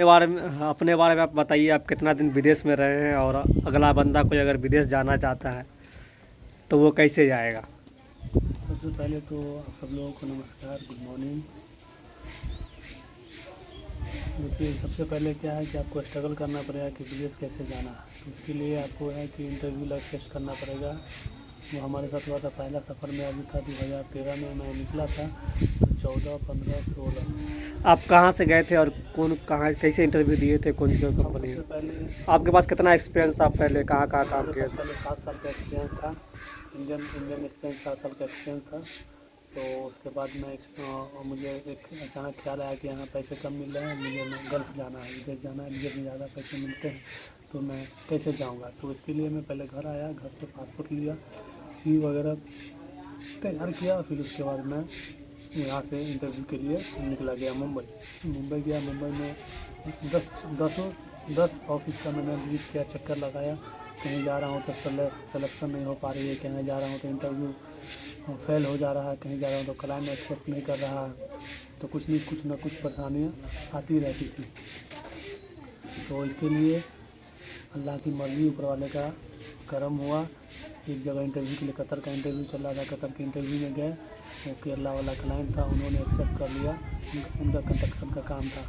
अपने बारे में आप बताइए, आप कितना दिन विदेश में रहे हैं और अगला बंदा कोई अगर विदेश जाना चाहता है तो वो कैसे जाएगा। सबसे पहले तो आप सब लोगों को नमस्कार, गुड मॉर्निंग। देखिए, सबसे पहले क्या है कि आपको स्ट्रगल करना पड़ेगा कि विदेश कैसे जाना है। तो उसके लिए आपको है कि इंटरव्यू लाइव टेस्ट करना पड़ेगा। वो हमारे साथ हुआ था, पहला सफ़र मेरा भी था 2013 में मैं निकला था। तो 14, 15, 16 आप कहाँ से गए थे और कौन कहाँ कैसे इंटरव्यू दिए थे, कौन सी कंपनी सबसे में। पहले आपके पास कितना एक्सपीरियंस था, पहले कहाँ कहाँ काम मेरे किए पास थे। पहले 7 साल का एक्सपीरियंस था। इंडियन एक्सपीरियंस 7 साल का एक्सपीरियंस था। तो उसके बाद मुझे एक अचानक ख्याल आया कि यहाँ पैसे कम मिल रहे हैं, मुझे गल्फ़ जाना है, विदेश जाना है, विदेश में ज़्यादा पैसे मिलते हैं, तो मैं कैसे जाऊँगा। तो इसके लिए मैं पहले घर आया, घर से पासपोर्ट लिया, सी वगैरह तैयार किया। फिर उसके बाद मैं यहाँ से इंटरव्यू के लिए निकला गया मुंबई गया। मुंबई में 10 ऑफिस का मैंने विजिट किया, चक्कर लगाया। कहीं जा रहा हूँ तो सिलेक्शन नहीं हो पा रही है, कहीं जा रहा हूँ तो इंटरव्यू फेल हो जा रहा है, कहीं जा रहा हूँ तो क्लाइंट एक्सेप्ट नहीं कर रहा है। तो कुछ ना कुछ परेशानियाँ आती रहती थी। तो इसके लिए अल्लाह की मर्ज़ी, ऊपर वाले का करम हुआ। एक जगह इंटरव्यू के लिए कतर का इंटरव्यू चल रहा था, कतर के इंटरव्यू में गए। वो केरला वाला क्लाइंट था, उन्होंने एक्सेप्ट कर लिया। उनका कंस्ट्रक्शन का काम था।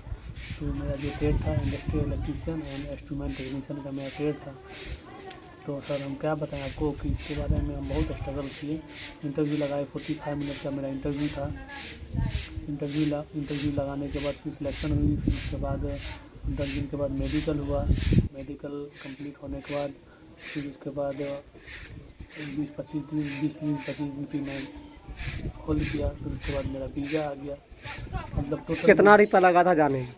तो मेरा जो ट्रेड था industrial electrician and instrument technician का मेरा ट्रेड था। तो सर हम क्या बताएं आपको कि इसके बारे में हम बहुत स्ट्रगल किए। इंटरव्यू लगाए, 45 मिनट का मेरा इंटरव्यू था। इंटरव्यू लगाने के बाद फिर सिलेक्शन हुई। फिर उसके बाद 10 दिन के बाद मेडिकल हुआ। मेडिकल कंप्लीट होने के बाद फिर उसके बाद 20-25 दिन की मैं होल्ड किया। फिर उसके बाद मेरा वीज़ा आ गया। मतलब टोटल कितना रुपया लगा था जाने में।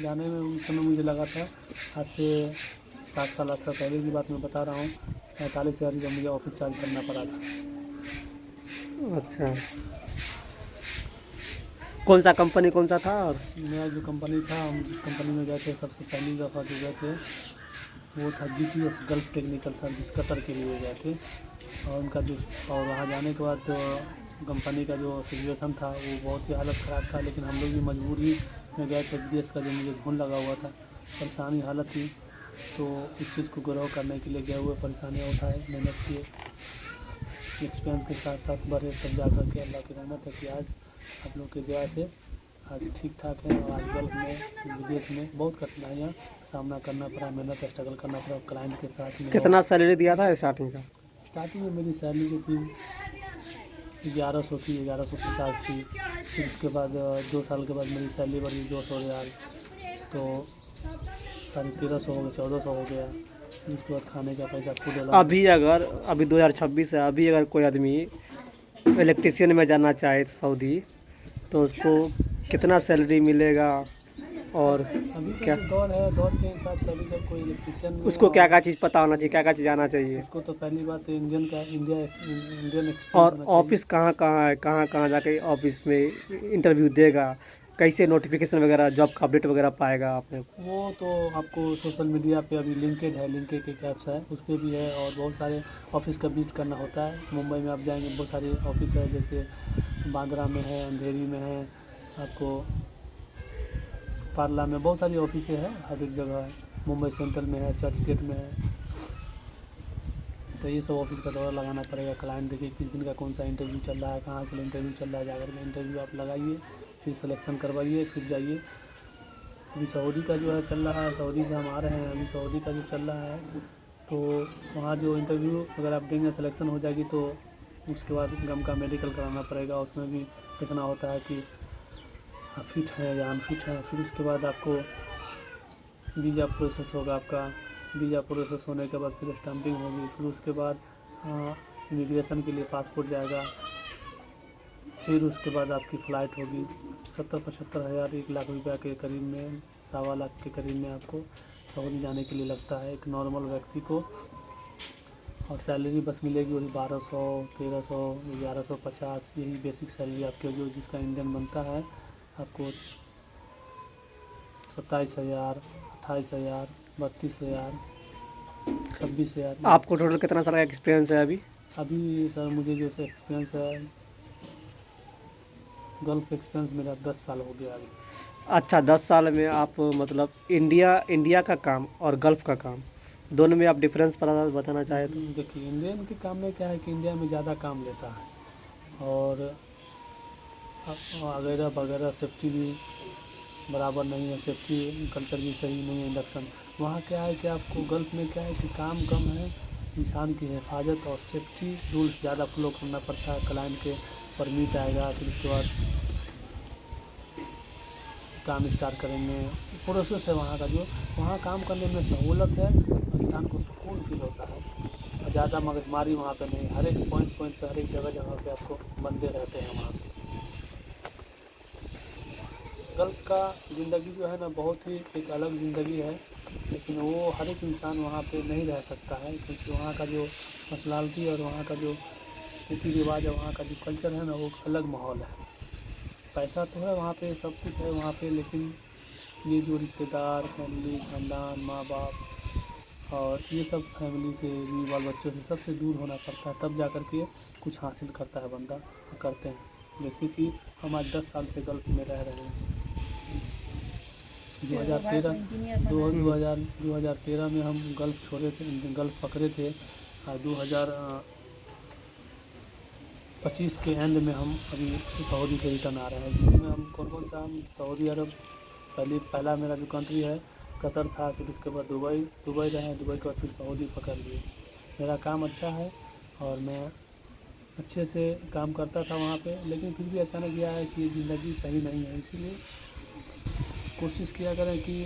जाने में उस समय मुझे लगा था, आज से 7 साल 8 साल पहले की बात मैं बता रहा हूँ, 45,000 का मुझे ऑफिस चार्ज करना पड़ा था। अच्छा, कौन सा कंपनी कौन सा था। और मेरा जो कंपनी था, हम जिस कंपनी में गए थे सबसे पहली दफ़ा जो गए थे वो था GTS gulf technical service, Qatar के लिए गए थे। और वहाँ जाने के बाद तो कंपनी का जो सिचुएशन था वो बहुत ही हालत ख़राब था। लेकिन हम लोग भी मजबूरी में गए थे। विदेश का जो मुझे घून लगा हुआ था, परेशानी हालत थी। तो इस चीज़ को ग्रो करने के लिए गए हुए, परेशानियाँ उठाए, मेहनत किए, एक्सपीरियंस के साथ साथ बढ़े, तब जा कर के अल्लाह की रहमत है कि आज आप लोग की दुआ से आज ठीक ठाक है। और आज गल्फ में, विदेश में बहुत कठिनाइयाँ सामना करना पड़ा, मेहनत स्ट्रगल करना पड़ा क्लाइंट के साथ में। कितना सैलरी दिया था स्टार्टिंग का। स्टार्टिंग में मेरी सैलरी जो थी 1100 थी, 1150 थी। फिर उसके बाद 2 साल के बाद मेरी सैलरी बढ़ी 200,000, तो 1350 हो गया, 1400 हो गया। फिर उसके बाद खाने का पैसा खुद अलाउंस। अभी 2026 है, अभी अगर कोई आदमी इलेक्ट्रिशियन में जाना चाहे सऊदी तो उसको कितना सैलरी मिलेगा और अभी का क्या जो दौर है, दौर के हिसाब से अभी जब कोई इलेक्ट्रीशियन में उसको क्या क्या चीज़ पता होना चाहिए, क्या क्या चीज़ आना चाहिए। उसको तो पहली बात तो इंडियन एक्सपीरियंस और होना चाहिए। ऑफिस कहाँ कहाँ है, कहाँ कहाँ जाके ऑफिस में इंटरव्यू देगा, कैसे नोटिफिकेशन वगैरह जॉब का अपडेट वगैरह पाएगा आपने। वो तो आपको सोशल मीडिया पे अभी लिंकेड एक ऐप्स है, उस पर भी है। और बहुत सारे ऑफिस का विजिट करना होता है। मुंबई में आप जाएंगे, बहुत सारी ऑफिस है, जैसे बांद्रा में है, अंधेरी में है, आपको पार्ला में बहुत सारी ऑफिसें हैं, हर एक जगह है। मुंबई सेंट्रल में है, चर्च गेट में है। तो ये सब ऑफिस का दौरा लगाना पड़ेगा। क्लाइंट देखिए किस दिन का कौन सा इंटरव्यू चल रहा है, कहाँ के लिए इंटरव्यू चल रहा है, जाकर के इंटरव्यू आप लगाइए, फिर सिलेक्शन करवाइए, फिर जाइए। अभी सऊदी का जो है चल रहा है, सऊदी से हम आ रहे हैं, अभी सऊदी का जो चल रहा है, तो वहाँ जो इंटरव्यू अगर आप देंगे, सिलेक्शन हो जाएगी, तो उसके बाद गम का मेडिकल कराना पड़ेगा। उसमें भी देखना होता है कि आप फिट है या अनफिट है। फिर उसके बाद आपको वीज़ा प्रोसेस होगा। आपका वीज़ा प्रोसेस होने के बाद फिर स्टैंपिंग होगी। फिर उसके बाद इमिग्रेशन के लिए पासपोर्ट जाएगा। फिर उसके बाद आपकी फ़्लाइट होगी। 70-75 हज़ार, 1 लाख रुपया के करीब में, 1.25 लाख के करीब में आपको सऊदी जाने के लिए लगता है एक नॉर्मल व्यक्ति को। और सैलरी बस मिलेगी वही 1200, 1300, 1150, यही बेसिक सैलरी आपके जो जिसका इंडियन बनता है। आपको 27,000, 28,000, 32,000, 26,000। आपको टोटल कितना साल का एक्सपीरियंस है अभी। अभी सर मुझे जो एक्सपीरियंस है, गल्फ एक्सपीरियंस मेरा 10 साल हो गया अभी। अच्छा 10 साल में आप मतलब इंडिया का काम और गल्फ़ का काम दोनों में आप डिफरेंस बताना चाहें तो? देखिए इंडियन के काम में क्या है कि इंडिया में ज़्यादा काम लेता है और वगैरह वगैरह सेफ्टी भी बराबर नहीं है, सेफ्टी कल्चर भी सही नहीं है इंडक्शन। वहाँ क्या है कि आपको गल्फ़ में क्या है कि काम कम है, इंसान की हिफाजत और सेफ्टी रूल्स ज़्यादा फॉलो करना पड़ता है। क्लाइंट के परमिट आएगा, फिर उसके बाद काम स्टार्ट करेंगे, प्रोसेस है वहाँ का। जो वहाँ काम करने में सहूलत है, इंसान को सुकून फील होता है और ज़्यादा मगजमारी वहाँ पे नहीं। हर एक पॉइंट पे, हर एक जगह पे आपको बंदे रहते हैं वहाँ पे। गल्फ़ का ज़िंदगी जो है ना बहुत ही एक अलग ज़िंदगी है, लेकिन वो हर एक इंसान वहाँ पे नहीं रह सकता है, क्योंकि वहाँ का जो पर्सनालिटी और वहाँ का जो रीति रिवाज है, वहाँ का जो कल्चर है ना, वो अलग माहौल है। पैसा तो है वहाँ पे, सब कुछ है वहाँ पे, लेकिन ये जो रिश्तेदार, फैमिली, खानदान, माँ बाप और ये सब फैमिली से भी, बाल बच्चों से, सबसे दूर होना पड़ता है, तब जा कर के कुछ हासिल करता है बंदा, करते हैं। जैसे कि हम आज 10 साल से गल्फ़ में रह रहे हैं। 2013 हम्म, 2013 में हम गल्फ़ छोड़े थे, गल्फ़ पकड़े थे और 2025 के एंड में हम अभी सऊदी से रिटर्न आ रहे हैं, जिसमें हम कौन सा, हम सऊदी अरब, पहला मेरा जो कंट्री है कतर था, फिर उसके बाद दुबई रहे, दुबई के बाद फिर सऊदी पकड़ लिए। मेरा काम अच्छा है और मैं अच्छे से काम करता था वहाँ पे, लेकिन फिर भी अचानक यह है कि ज़िंदगी सही नहीं है, इसीलिए कोशिश किया करें कि